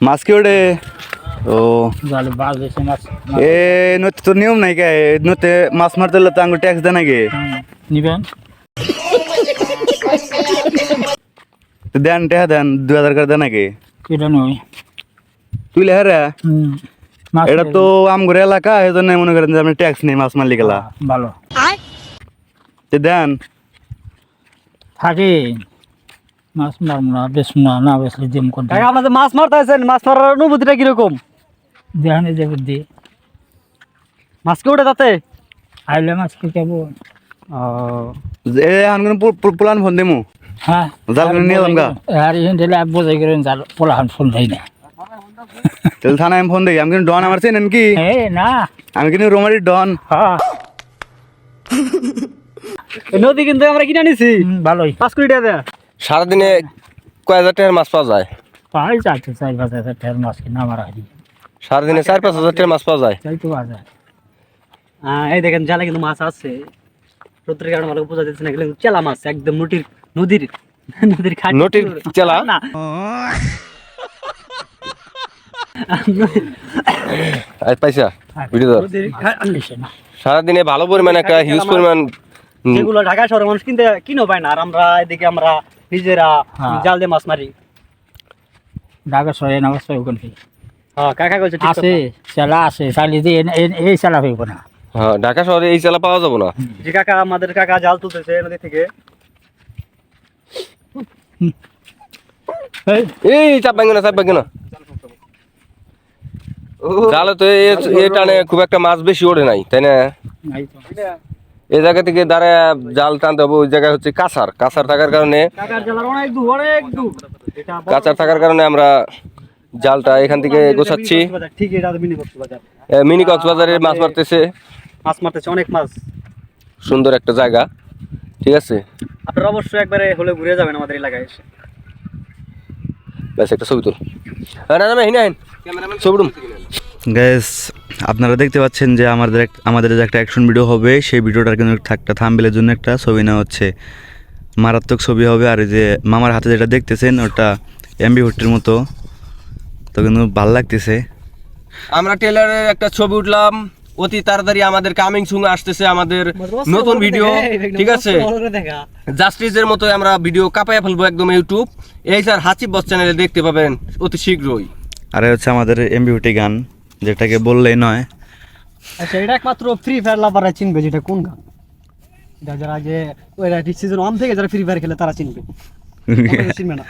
মাছ কি ওঠে? ও জালে বাজ বেশি মাছ এ নতে তো নিয়ম নাই কে নতে মাছ মারতে হলে তো আঙ্গুর ট্যাক্স দেয় নাকি? নিবেন দেন টেহা দেন 2000 করে দেন নাকি? এটা নয় তুই লেহারা মাছ এটা তো আমগুর এলাকা এই জন্য মনে করেন যে আপনি ট্যাক্স নেই মাছ মারলি গেলা ভালো দেন থাকে মাছ মারব না বেশম না না বেশলে জিম কোন কাকা আপনাদের মাছ মারতে আছেন, মাছ মারার অনুভূতিটা কিরকম? দেহানে যে বুদ্ধি মাছ কি ওঠে তাতে? আইলে মাছ কি খাবো এ আনগুন পুলান ফোন দেমু হ্যাঁ জাল করে নিয়ে এলাম গা আর ইহেন দিলে এক বোঝাই করেন জাল পোলাহান ফোন দেয় না তাহলে থানায় আমি ফোন দিই আমি কিন্তু ডন আমার চেনেন কি? এই না আমি কিন্তু রোমারির ডন। হ্যাঁ এই নদী কিন্তু আমরা কিনে নিছি ভালোই 5 কোটি টাকা দেয়া। সারাদিনে কয় হাজার টাকার মাছ পাওয়া যায়? পাই যাচ্ছে 4-5 হাজার টাকার মাছ কিনা আমার হারি সারাদিনে 4-5 হাজার টাকার মাছ পাওয়া যায়। চাইতে বাজার এই দেখেন জালে কিন্তু মাছ আছে, রোদ্রের কারণে ভালো বোঝা যাচ্ছে না, এগুলো কিন্তু চেলা মাছ, একদম নদীর খাট নটির চেলা না। পাইছা ভিডিও ধর। নদীর খাট না সারাদিনে ভালো পরিমাণ একটা হিউজ পরিমাণ যেগুলো ঢাকা শহরে মানুষ কিনো পায় না, আর আমরা এদিকে আমরা নিজেরা হ্যাঁ। জাল দিয়ে মাছ মারি। ঢাকা শহরে নামাজ পাই ওখান থেকে হ্যাঁ কাকা কইছে ঠিক আছে চেলা আছে চালি দিয়ে এই চেলা হইব না হ্যাঁ ঢাকা শহরে এই চেলা পাওয়া যাবে না। যে কাকা আমাদের কাকা জাল তুলতেছে নদী থেকে। এই চাপ ভাঙে না জালে তো এই টানে খুব একটা মাছ বেশি ওঠে নাই তাই না? এই জায়গা থেকে দাঁড়ায় জাল টানতে হবে, ওই জায়গায় হচ্ছে কাঁচার থাকার কারণে কাকার জালার অনেক দূর এটা বড় কাঁচার থাকার কারণে আমরা জালটা এখান থেকে গোছাচ্ছি। ঠিক এটা মিনি কক্সবাজার মিনি কক্সবাজারে মাছ মারতেছে, মাছ মারতেছে অনেক মাছ। সুন্দর একটা জায়গা, ঠিক আছে। আপনারা অবশ্যই একবারে হলে ঘুরে যাবেন আমাদের এলাকায় এসে। ব্যাস একটা ছবি তুল ছবি তুল। গ্যাস আপনারা দেখতে পাচ্ছেন যে আমাদের যে একটা অ্যাকশন ভিডিও হবে, সেই ভিডিওটার কিন্তু একটা থাম্বনেলের জন্য একটা ছবি নেওয়া হচ্ছে, মারাত্মক ছবি হবে। আর এই যে মামার হাতে যেটা দেখতেছেন ওটা এমবি ভুট্টির মতো, তো কিন্তু ভালো লাগতেছে। আমরা ট্রেলারের একটা ছবি উঠলাম, অতি তাড়াতাড়ি আমাদের কামিং সুন আসতেছে আমাদের নতুন ভিডিও, ঠিক আছে। জাস্টিসের মতো আমরা ভিডিও কাপাইয়া ফেলবো একদম ইউটিউব এই স্যার হাসিব বস চ্যানেলে দেখতে পাবেন অতি শীঘ্রই। আর হচ্ছে আমাদের এমবি ভুট্টি গান, যেটাকে বললেই নয়। আচ্ছা এটা একমাত্র ফ্রি ফায়ার লাভাররা চিনবে যেটা কোন গান। এটা যারা যে ওই সিজন 1 থেকে যারা ফ্রি ফায়ার খেলে তারা চিনবে, চিনবে না।